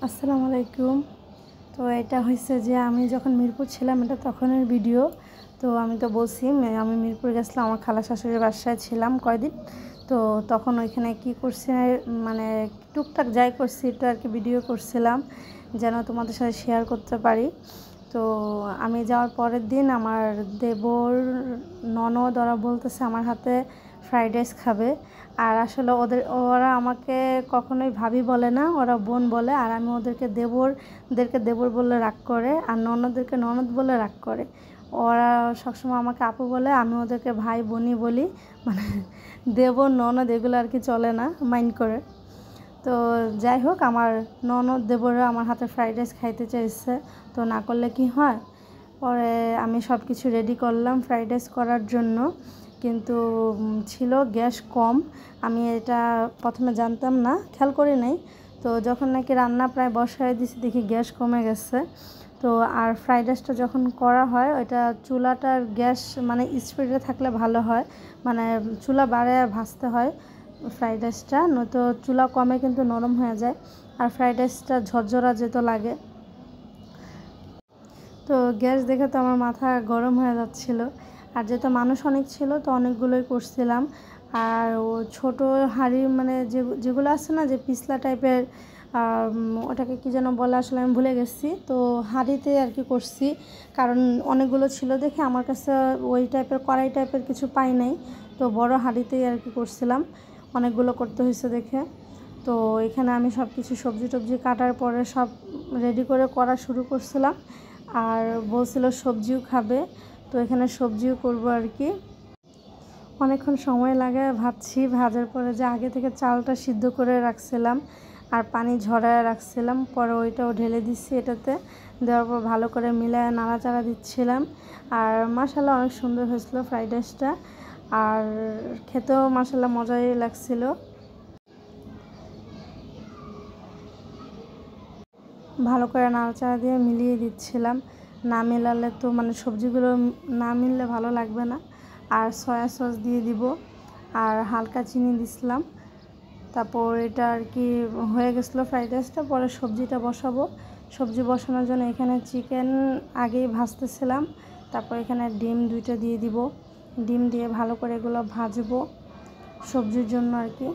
আসসালামু আলাইকুম। তো এটা হয়েছে যে আমি যখন মিরপুর ছিলাম, এটা তখনের ভিডিও। তো আমি তো বলছি আমি মিরপুর গেছিলাম, আমার খালা শাশুড়ির বাসায় ছিলাম কয়দিন। তো তখন ওইখানে কি করছি, মানে টুকটাক যাই করছি একটু আর কি ভিডিও করছিলাম, যেন তোমাদের সাথে শেয়ার করতে পারি। তো আমি যাওয়ার পরের দিন আমার দেবর ননদ ওরা বলতেছে আমার হাতে ফ্রাইড রাইস খাবে। আর আসলে ওরা আমাকে কখনোই ভাবি বলে না, ওরা বোন বলে। আর আমি ওদেরকে দেবর বললে রাগ করে, আর ননদদেরকে ননদ বলে রাগ করে। ওরা সবসময় আমাকে আপু বলে, আমি ওদেরকে ভাই বোনই বলি। মানে দেবর ননদ এগুলো আর কি চলে না, মাইন্ড করে। তো যাই হোক, আমার ননদ দেবররা আমার হাতে ফ্রাইড রাইস খাইতে চাইছে, তো না করলে কি হয়। পরে আমি সব কিছু রেডি করলাম ফ্রাইড রাইস করার জন্য, কিন্তু ছিল গ্যাস কম। আমি এটা প্রথমে জানতাম না, খেয়াল করি নাই। তো যখন নাকি রান্না প্রায় বসায় দিছি, দেখি গ্যাস কমে গেছে। তো আর ফ্রাইড রাইসটা যখন করা হয়, ওইটা চুলাটার গ্যাস মানে স্পিডে থাকলে ভালো হয়, মানে চুলা বাড়ায় ভাজতে হয় ফ্রাইড রাইসটা, নয়তো চুলা কমে কিন্তু নরম হয়ে যায় আর ফ্রাইড রাইসটা ঝরঝরা যেত লাগে। তো গ্যাস দেখে তো আমার মাথা গরম হয়ে যাচ্ছিল। আর যেহেতু মানুষ অনেক ছিল, তো অনেকগুলোই করছিলাম। আর ও ছোটো হাঁড়ি, মানে যেগুলো আছে না, যে পিছলা টাইপের, ওটাকে কী যেন বলে, আসলে আমি ভুলে গেছি। তো হাঁড়িতে আর কি করছি, কারণ অনেকগুলো ছিল দেখে আমার কাছে ওই টাইপের কড়াই টাইপের কিছু পাই নাই। তো বড় হাঁড়িতেই আর কি করছিলাম, অনেকগুলো করতে হয়েছে দেখে। তো এখানে আমি সব কিছু সবজি টবজি কাটার পরে সব রেডি করে করা শুরু করছিলাম। আর বলছিল সবজিও খাবে, তো এখানে সবজিও করবো আর কি। অনেকক্ষণ সময় লাগে ভাজছি, ভাজার পরে যে আগে থেকে চালটা সিদ্ধ করে রাখছিলাম আর পানি ঝরায় রাখছিলাম, পরে ওইটাও ঢেলে দিচ্ছি এটাতে। দেওয়ার পর ভালো করে মিলায় নাড়াচাড়া দিচ্ছিলাম। আর মাশাআল্লাহ অনেক সুন্দর হয়েছিল ফ্রাইড রাইসটা, আর খেতেও মাশাআল্লাহ মজাই লাগছিল। ভালো করে নাড়াচাড়া দিয়ে মিলিয়ে দিচ্ছিলাম। না মেলালে তো মানে সবজিগুলো না মিললে ভালো লাগবে না। আর সয়া সস দিয়ে দিব, আর হালকা চিনি দিছিলাম। তারপর এটা আর কি হয়ে গেছিলো ফ্রাইড রাইসটা। পরে সবজিটা বসাবো। সবজি বসানোর জন্য এখানে চিকেন আগেই ভাজতেছিলাম। তারপর এখানে ডিম 2টা দিয়ে দিব, ডিম দিয়ে ভালো করে এগুলো ভাজবো সবজির জন্য আর কি।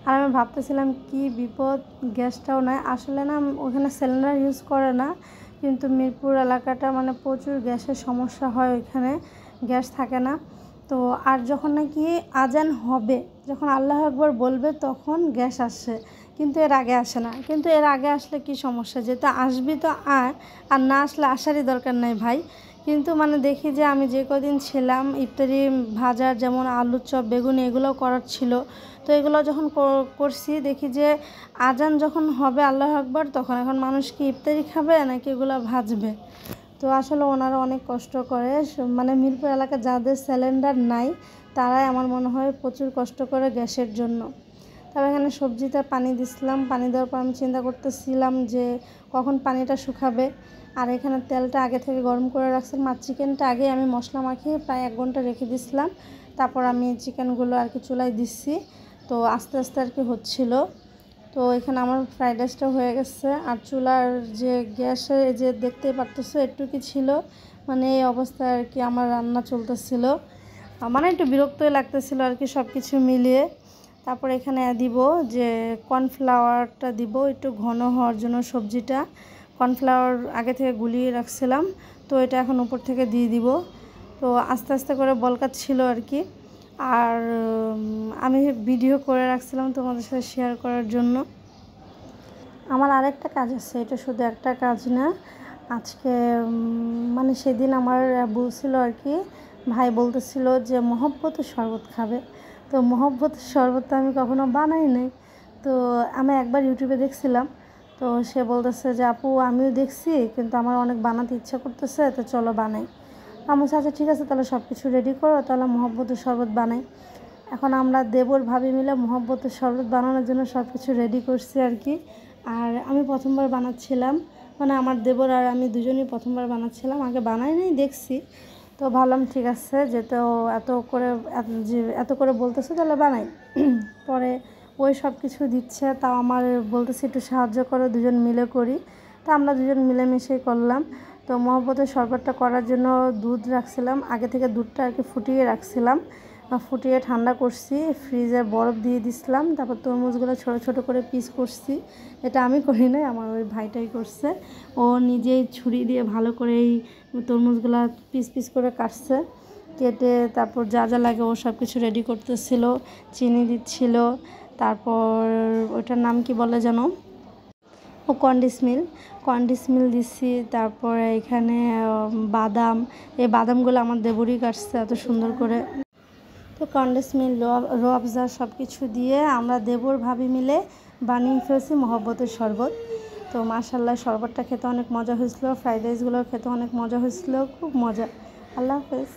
আর আমি ভাবতেছিলাম কি বিপদ, গ্যাসটাও নয় আসলে না, ওখানে সিলিন্ডার ইউজ করে না, কিন্তু মিরপুর এলাকাটা মানে প্রচুর গ্যাসের সমস্যা হয়, ওইখানে গ্যাস থাকে না। তো আর যখন নাকি আজান হবে, যখন আল্লাহ আকবার বলবে, তখন গ্যাস আসে, কিন্তু এর আগে আসে না। কিন্তু এর আগে আসলে কি সমস্যা, যেটা আসবি তো আয়, আর না আসলে আসারই দরকার নেই ভাই। কিন্তু মানে দেখি যে আমি যে কদিন ছিলাম, ইফতারি ভাজার যেমন আলুর চপ বেগুনি এগুলো করার ছিল, তো এগুলো যখন করছি দেখি যে আজান যখন হবে আল্লাহ আকবার, তখন এখন মানুষ কি ইফতারি খাবে নাকি এগুলো ভাজবে। তো আসলে ওনারা অনেক কষ্ট করে, মানে মিরপুর এলাকায় যাদের সিলিন্ডার নাই তারাই আমার মনে হয় প্রচুর কষ্ট করে গ্যাসের জন্য। তবে এখানে সবজিতে পানি দিছিলাম, পানি দেওয়ার পর আমি চিন্তা করতেছিলাম যে কখন পানিটা শুকাবে। আর এখানে তেলটা আগে থেকে গরম করে রাখছিলাম, আর চিকেনটা আগে আমি মশলা মাখিয়ে প্রায় 1 ঘন্টা রেখে দিছিলাম। তারপর আমি চিকেনগুলো আর কি চুলায় দিচ্ছি, তো আস্তে আস্তে আর কি হচ্ছিলো। তো এখানে আমার ফ্রাইড রাইসটা হয়ে গেছে। আর চুলার যে গ্যাসে যে দেখতেই পারতেছো একটুকি ছিল, মানে এই অবস্থায় আর কি আমার রান্না চলতেছিল, মানে একটু বিরক্তই লাগতেছিল আর কি সব কিছু মিলিয়ে। তারপর এখানে দিব যে কর্নফ্লাওয়ারটা দিব একটু ঘন হওয়ার জন্য সবজিটা। কর্নফ্লাওয়ার আগে থেকে গুলিয়ে রাখছিলাম, তো এটা এখন উপর থেকে দিয়ে দিব। তো আস্তে আস্তে করে বলকাচ্ছিল আর কি। আর আমি ভিডিও করে রাখছিলাম তোমাদের সাথে শেয়ার করার জন্য। আমার আরেকটা কাজ আছে, এটা শুধু একটা কাজ না। আজকে মানে সেদিন আমার বলছিল আর কি, ভাই বলতেছিল যে মহব্বতের শরবত খাবে। তো মহব্বতের শরবত তো আমি কখনো বানাই নাই। তো আমি একবার ইউটিউবে দেখছিলাম, তো সে বলতেছে যে আপু আমিও দেখছি, কিন্তু আমার অনেক বানাতে ইচ্ছা করতেছে, তো চলো বানাই। আমি বলছি আচ্ছা ঠিক আছে, তাহলে সব কিছু রেডি করো, তাহলে মহব্বতের শরবত বানাই। এখন আমরা দেবর ভাবি মিলে মহব্বতের শরবত বানানোর জন্য সব কিছু রেডি করছি আর কি। আর আমি প্রথমবার বানাচ্ছিলাম, মানে আমার দেবর আর আমি দুজনেই প্রথমবার বানাচ্ছিলাম, আগে বানাই নাই, দেখছি। তো ভাবলাম ঠিক আছে, যেহেতু এত করে বলতেছে তাহলে বানাই। পরে ওই সব কিছু দিচ্ছে, তাও আমার বলতেছে একটু সাহায্য করো, দুজন মিলে করি। তো আমরা দুজন মিলেমিশেই করলাম। তো মহব্বতের শরবতটা করার জন্য দুধ রাখছিলাম, আগে থেকে দুধটা আর কি ফুটিয়ে রাখছিলাম, ফুটিয়ে ঠান্ডা করছি, ফ্রিজে বরফ দিয়ে দিছিলাম। তারপর তরমুজগুলো ছোট ছোট করে পিস করছি। এটা আমি করি নাই, আমার ওই ভাইটাই করছে। ও নিজেই ছুরি দিয়ে ভালো করে এই তরমুজগুলো পিস পিস করে কাটছে, কেটে তারপর যা যা লাগে ও সব কিছু রেডি করতেছিল, চিনি দিচ্ছিল, তারপর ওটার নাম কি বলে যেন, ও কন্ডিস মিল দিচ্ছি। তারপরে এখানে বাদাম, এই বাদামগুলো আমার দেবরই কাটছে এত সুন্দর করে। তো কন্ডিস মিল, র আফজা সব কিছু দিয়ে আমরা দেবর ভাবি মিলে বানিয়ে ফেলছি মহব্বতের শরবত। তো মাশাআল্লাহ শরবতটা খেতে অনেক মজা হয়েছিল, ফ্রাইড রাইসগুলো খেতে অনেক মজা হয়েছিল, খুব মজা। আল্লাহ হাফেজ।